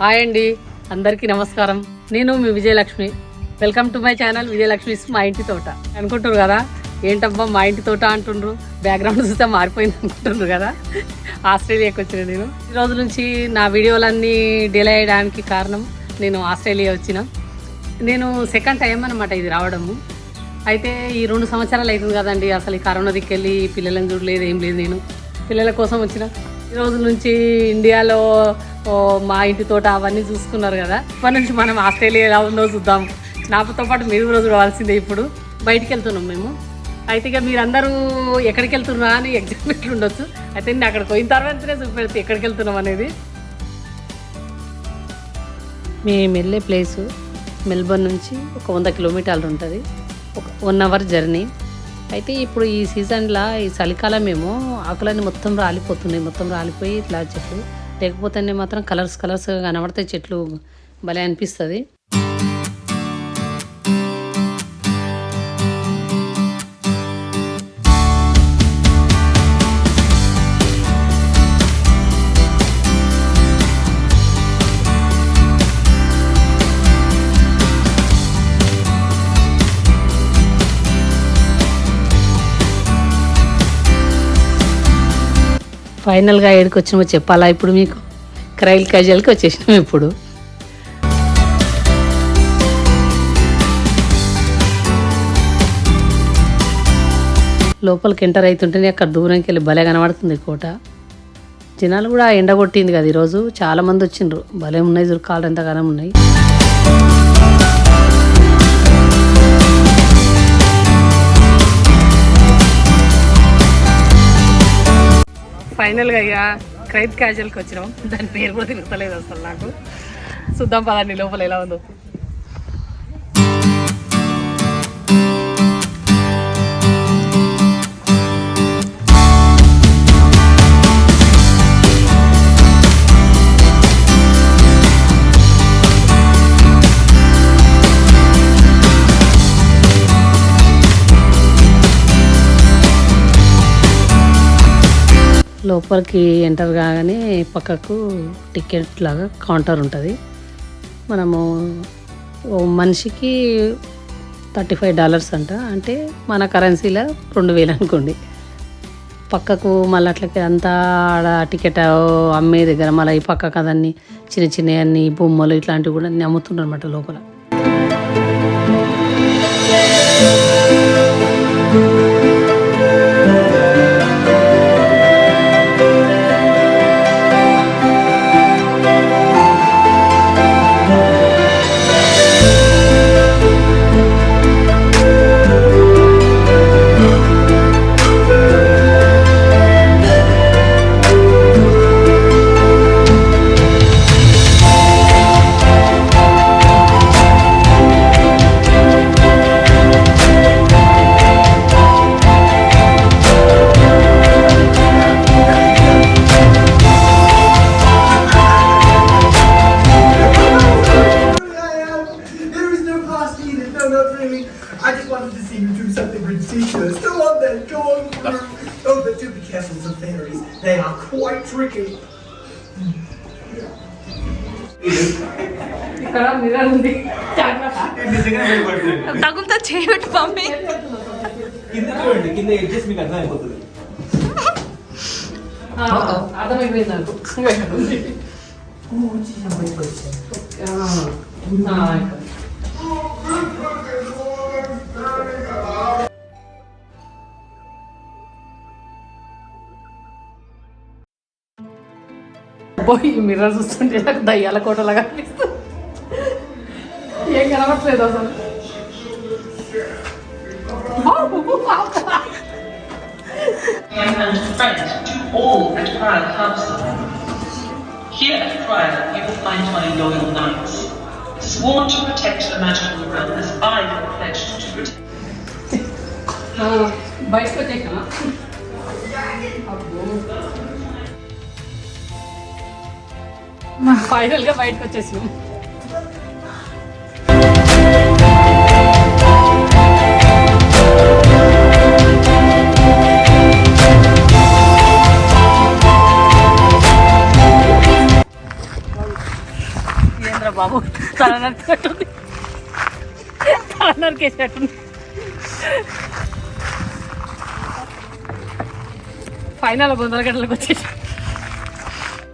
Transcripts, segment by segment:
Hi అండి, అందరికీ నమస్కారం. నేను మీ Vijayalakshmi. Welcome to my channel Vijayalakshmi's మా ఇంటి తోట. అనుకుంటారు కదా, ఏంటబ్బా మా ఇంటి తోట అంటుండ్రు, బ్యాక్గ్రౌండ్ చూస్తే మారిపోయింది అనుకుంటుండ్రు కదా. ఆస్ట్రేలియాకి వచ్చిన నేను ఈ రోజు నుంచి నా వీడియోలన్నీ డిలే అయ్యడానికి కారణం, నేను ఆస్ట్రేలియా వచ్చిన. నేను సెకండ్ టైం అనమాట ఇది రావడము. అయితే ఈ 2 సంవత్సరాలు అవుతుంది కదండి, అసలు ఈ కరోనా దిక్కెళ్ళి పిల్లలను చూడలేదు, ఏం లేదు. నేను పిల్లల కోసం వచ్చిన. ఈ రోజు నుంచి ఇండియాలో మా ఇంటి తోట అవన్నీ చూసుకున్నారు కదా, ఇప్పటి నుంచి మనం ఆస్ట్రేలియా ఎలా ఉందో చూద్దాం. నాతో పాటు మీరు కూడా చూడవలసిందే. ఇప్పుడు బయటికి వెళ్తున్నాం మేము. అయితే ఇక మీరందరూ ఎక్కడికి వెళ్తున్నా అని ఎగ్జాంపుల్ ఉండొచ్చు. అయితే నేను అక్కడికి పోయిన తర్వాతనే చూపెడితే ఎక్కడికి వెళ్తున్నాం అనేది. మేము వెళ్ళే ప్లేసు మెల్బర్న్ నుంచి ఒక 100 కిలోమీటర్లు ఉంటుంది, ఒక 1 అవర్ జర్నీ. అయితే ఇప్పుడు ఈ సీజన్లో ఈ చలికాలం ఏమో ఆకులన్నీ మొత్తం రాలిపోతున్నాయి, మొత్తం రాలిపోయి ఇట్లా చెట్లు, లేకపోతే మాత్రం కలర్స్ కనబడతాయి చెట్లు, భలే అనిపిస్తుంది. ఫైనల్గా ఏడికి వచ్చినామో చెప్పాలా ఇప్పుడు మీకు. క్రైల్ క్యాజువల్కి వచ్చేసినాం ఇప్పుడు. లోపలికి ఎంటర్ అవుతుంటేనే అక్కడ దూరంకి వెళ్ళి భలే కనబడుతుంది కోట. జనాలు కూడా ఎండ కొట్టింది కదా ఈరోజు, చాలామంది వచ్చిండ్రు. భలే ఉన్నాయి చూడు, కాళ్ళు ఎంతగానం ఉన్నాయి. ఫైనల్గా ఇక క్రైల్ క్యాజువల్కి వచ్చినాం. దాని పేరు కూడా తిరుగుతలేదు అసలు నాకు. చూద్దాం పదండి లోపల ఎలా ఉందో. లోపలికి ఎంటర్ కాగానే పక్కకు టికెట్ లాగా కౌంటర్ ఉంటుంది. మనము మనిషికి $35 అంట, అంటే మన కరెన్సీలో 2000 అనుకోండి. పక్కకు మళ్ళీ అట్లకి అంతా ఆడ టికెట్ అమ్మే దగ్గర మళ్ళీ ఈ పక్కకు అదన్నీ చిన్న చిన్న అన్ని బొమ్మలు ఇట్లాంటివి కూడా అన్నీ అమ్ముతుండ్రు అనమాట లోపల. I just wanted to see you do something ridiculous. Go on then, go on through. Oh, but do be careful of the fairies. They are quite tricky. ఇక్కడ మిర్రర్ ఉంది, తగులుతా చేయబెట్టు మమ్మీ. కింద చూడండి, కింద ఎడ్జెస్ మీకు అర్థం అయిపోతుంది. అర్థమైపోయింది నాకు. పోయి మిర్రర్ చూస్తుంటే నాకు దయ్యాల కోటలాగా అనిపిస్తుంది. ఏం కనబడట్లేదు అసలు. All at Pride Castle. Here at Pride, you will find my loyal knights, sworn to protect the magical realm as I have pledged to protect. బయటకు వచ్చేసానా? ఫైనల్గా బయటకు వచ్చేసినాం. బాబు, తల నరికేటట్టుంది, తల నరికేసేటట్టుంది. ఫైనల్ 100 గంటలకు వచ్చేసి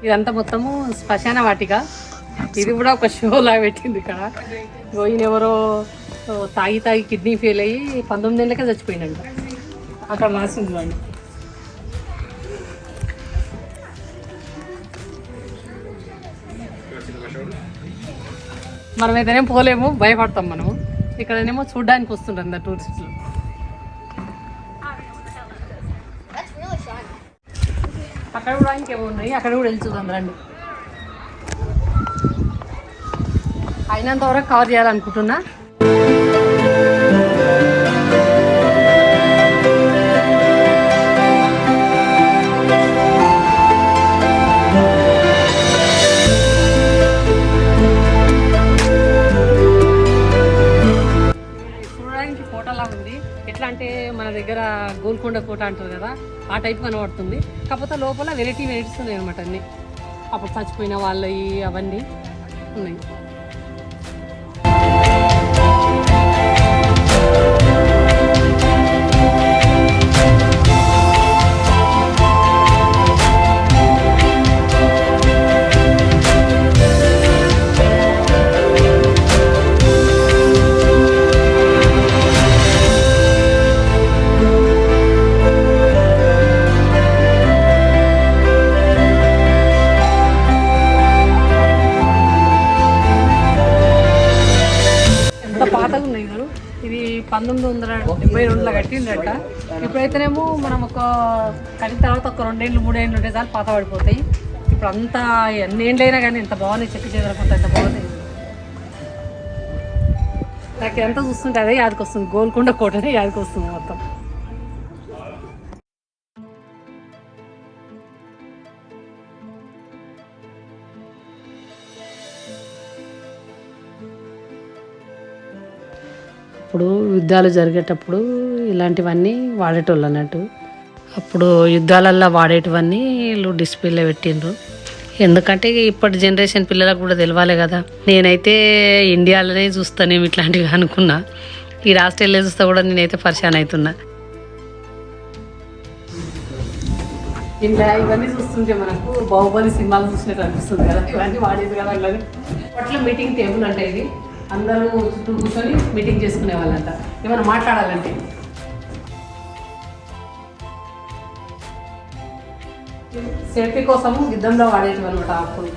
ఇదంతా మొత్తము శ్మశాన వాటిక. ఇది కూడా ఒక షోలా పెట్టింది ఇక్కడ. ఈయన ఎవరో తాగి తాగి కిడ్నీ ఫెయిల్ అయ్యి 19 ఏళ్ళకే చచ్చిపోయిందంట. అక్కడ రాసింది వాళ్ళు. మనమైతేనేం పోలేము, భయపడతాం మనము. ఇక్కడనేమో చూడ్డానికి వస్తుంటారు అందరు టూరిస్టులు. అక్కడ కూడా ఇంకేమో ఉన్నాయి, అక్కడ కూడా వెళ్ళి చూద్దాం రండి. అయినంత వరకు కవర్ చేయాలనుకుంటున్నా. చూడడానికి కోటలా ఉంది. ఎట్లా అంటే మన దగ్గర గోల్కొండ కోట అంటారు కదా, ఆ టైప్ కనబడుతుంది. కాకపోతే లోపల వెరైటీస్ ఉన్నాయి అనమాట. అన్నీ అప్పుడు చచ్చిపోయిన వాళ్ళవి అవన్నీ ఉన్నాయి. ఇది 1972లో కట్టిండట. ఇప్పుడైతేనేమో మనం ఒక కట్టిన తర్వాత ఒక 2 ఏళ్ళు 3 ఏళ్ళు ఉంటే చాలు పాత పడిపోతాయి. ఇప్పుడు అంతా ఎన్ని ఏళ్ళైనా కానీ ఎంత బాగున్నాయి, చెక్కు చెదరకుండా ఎంత బాగున్నాయి. నాకు ఎంత చూస్తుంటే అదే యాదకొస్తుంది, గోల్కొండ కోటనే యాదకొస్తుంది మొత్తం. అప్పుడు యుద్ధాలు జరిగేటప్పుడు ఇలాంటివన్నీ వాడేటోళ్ళు అన్నట్టు. అప్పుడు యుద్ధాలల్లో వాడేటివన్నీ వీళ్ళు డిస్ప్లేలో పెట్టిండ్రు. ఎందుకంటే ఇప్పటి జనరేషన్ పిల్లలకు కూడా తెలియాలి కదా. నేనైతే ఇండియాలోనే చూస్తానేమి ఇట్లాంటివి అనుకున్నా. ఈ ఆస్ట్రేలియా చూస్తా కూడా నేనైతే పరిశాన్ అవుతున్నా. ఇలా ఇవన్నీ చూస్తుంటే మనకు బాహుబలి సినిమాలు చూసినట్టు అనిపిస్తుంది కదా. ఇవన్నీ వాడేది కదా. ఇలాగే అట్లా మీటింగ్ టేబుల్ అంటే ఇది అందరూ చుట్టూ కూర్చొని మీటింగ్ చేసుకునే వాళ్ళంట, ఏమైనా మాట్లాడాలంటే. సేఫ్టీ కోసము యుద్ధంలో వాడేటివి అనమాట. అప్పుడు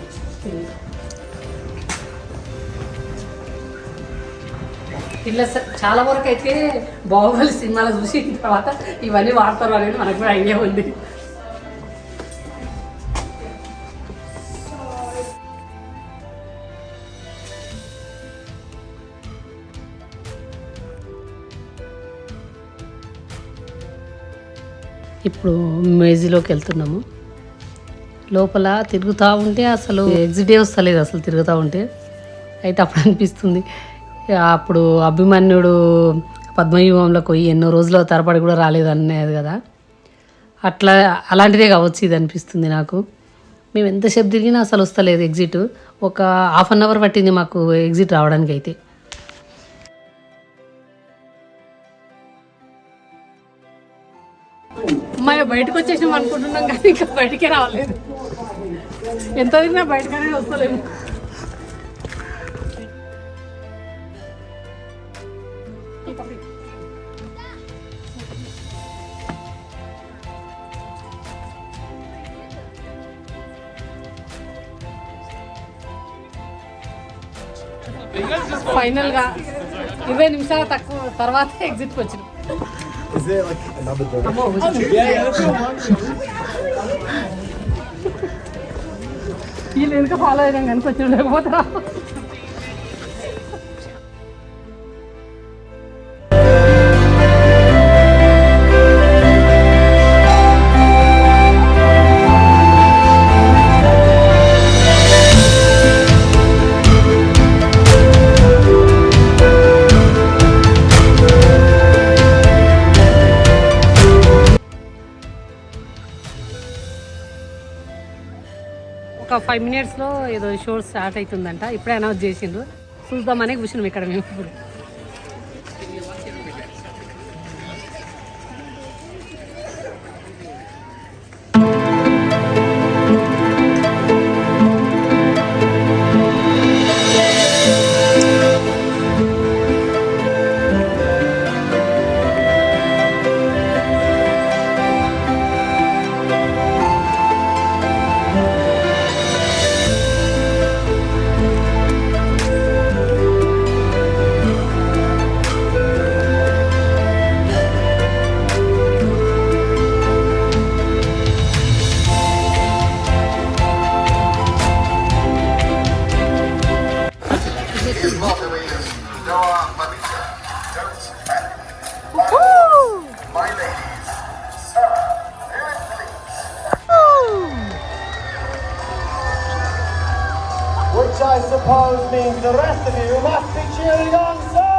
ఇలా చాలా వరకు అయితే బాహుబలి సినిమాలు చూసిన తర్వాత ఇవన్నీ వాడతారు అనేది మనకు కూడా ఐడియా ఉంది. ఇప్పుడు మేజీలోకి వెళ్తున్నాము. లోపల తిరుగుతూ ఉంటే అసలు ఎగ్జిటే వస్తలేదు అసలు తిరుగుతూ ఉంటే. అయితే అప్పుడు అనిపిస్తుంది, అప్పుడు అభిమన్యుడు పద్మవ్యూహంలోకి పోయి ఎన్నో రోజుల తరబడి కూడా రాలేదు అనేది కదా, అట్లా అలాంటిదే కావచ్చు ఇది అనిపిస్తుంది నాకు. మేము ఎంతసేపు తిరిగినా అసలు వస్తలేదు ఎగ్జిట్. ఒక ½ అన్ అవర్ పట్టింది మాకు ఎగ్జిట్ రావడానికి. అయితే అమ్మాయి బయటకు వచ్చేసాం అనుకుంటున్నాం కానీ ఇంకా బయటికే రావలేదు. ఎంత తిన్నా బయటకనే వస్తలేము. ఫైనల్గా 20 నిమిషాల తక్కువ తర్వాత ఎగ్జిట్కి వచ్చినాం. Is there like another door? వీళ్ళు వెనుక ఫాలో అయ్యాం కనుక వచ్చి లేకపోతే ఒక 5 minutesలో ఏదో షో స్టార్ట్ అవుతుందంట. ఇప్పుడే అనౌన్స్ చేసిండ్రు. చూద్దామనే కూర్చున్నాం ఇక్కడ మేము ఇప్పుడు. Which I suppose means the rest of you must be cheering on, sir!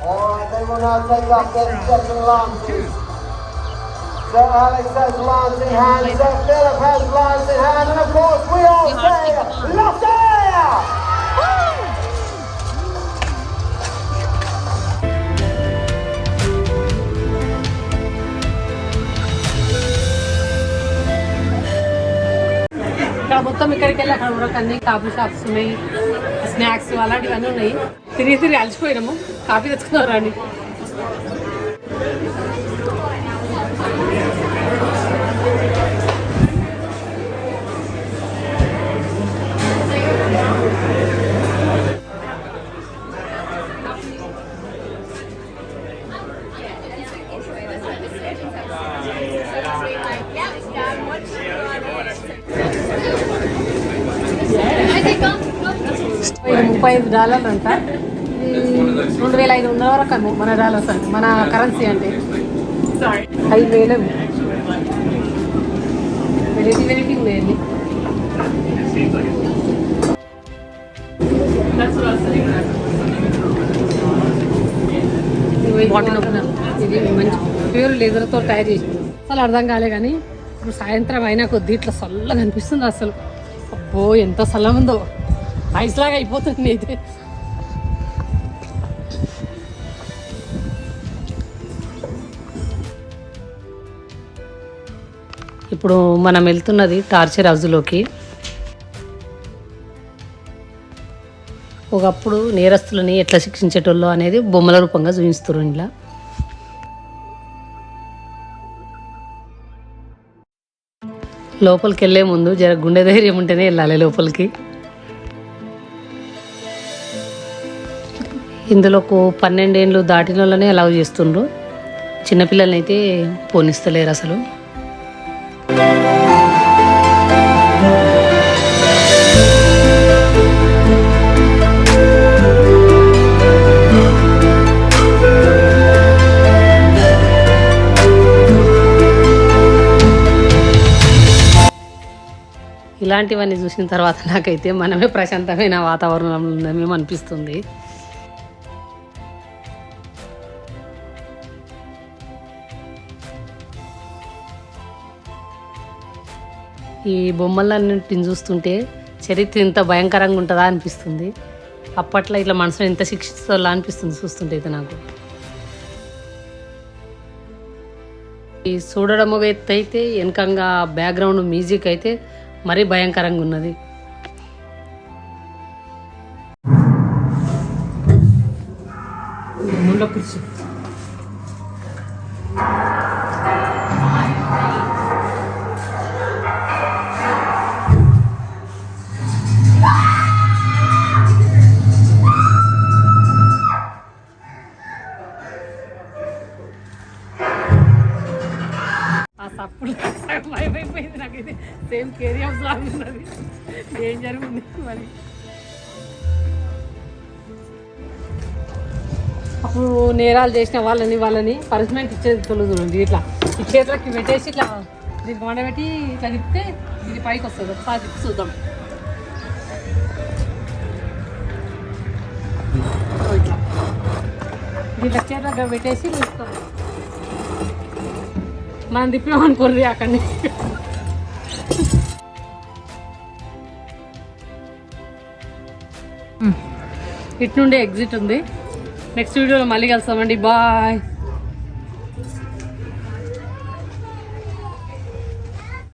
Alright, they will now take up their second lances. Sir Alex has lance in hand, Sir Philip has lance in hand, and of course we all say, lush! ఇక్కడ మొత్తం ఇక్కడికి వెళ్ళి అక్కడ కూడా అన్ని coffee shops ఉన్నాయి, snacks అలాంటివన్నీ ఉన్నాయి. తిరిగి అలసిపోయినాము. కాఫీ తెచ్చుకున్నారు అండి. $35 అంట. $2,500 వరకు అమ్ము మన డాలర్స్ అంటే, మన కరెన్సీ అంటే 5,000. వెరైటీ ఉండేది. ఇది మంచి ప్యూర్ లెదర్తో తయారు చేసింది. అసలు అర్థం కాలే కానీ ఇప్పుడు సాయంత్రం అయినా కొద్ది ఇట్లా చల్లగా అనిపిస్తుంది. అసలు అబ్బో ఎంత చల్లగా ఉందో, ఐస్ లాగా అయిపోతుంది అయితే. ఇప్పుడు మనం వెళ్తున్నది టార్చర్ హౌస్లోకి. ఒకప్పుడు నేరస్తులని ఎట్లా శిక్షించేటోళ్ళు అనేది బొమ్మల రూపంగా చూపిస్తారు. ఇలా లోపలికి వెళ్ళే ముందు జర గుండె ధైర్యం ఉంటేనే వెళ్ళాలి లోపలికి. ఇందులోకి 12 ఏళ్ళు దాటిన వాళ్ళనే అలౌ చేస్తుండ్రు. చిన్నపిల్లల్ని అయితే పోనిస్తలేరు అసలు. ఇలాంటివన్నీ చూసిన తర్వాత నాకైతే మనమే ప్రశాంతమైన వాతావరణంలో ఉన్నామేమో అనిపిస్తుంది. ఈ బొమ్మలన్నింటిని చూస్తుంటే చరిత్ర ఇంత భయంకరంగా ఉంటుందా అనిపిస్తుంది. అప్పట్లో ఇట్లా మనసులో ఎంత శిక్షిస్తుందా అనిపిస్తుంది చూస్తుంటే అయితే నాకు. ఈ చూడడం ఒక ఎత్తు అయితే వెనకంగా బ్యాక్గ్రౌండ్ మ్యూజిక్ అయితే మరీ భయంకరంగా ఉన్నది. అప్పుడు భయమైపోయింది నాకైతే. సేమ్ కేరీ హౌస్ లాగా ఉన్నది, డేంజర్ ఉంది మరి. అప్పుడు నేరాలు చేసిన వాళ్ళని పనిష్మెంట్ ఇచ్చేది చూడండి. ఇట్లా ఈ చేతులకి పెట్టేసి ఇట్లా దీనికి వండబెట్టి ఇట్లా తిప్పితే ఇది పైకి వస్తుంది. ఒకసారి తిప్పి చూద్దాం. ఇట్లా దీంట్లో చేతులకు పెట్టేసి తీసుకోవాలి. మనం తిప్పామనుకోర్రి అక్కడి నుంచి. ఇటు నుండి ఎగ్జిట్ ఉంది. నెక్స్ట్ వీడియోలో మళ్ళీ కలుస్తామండి. బాయ్.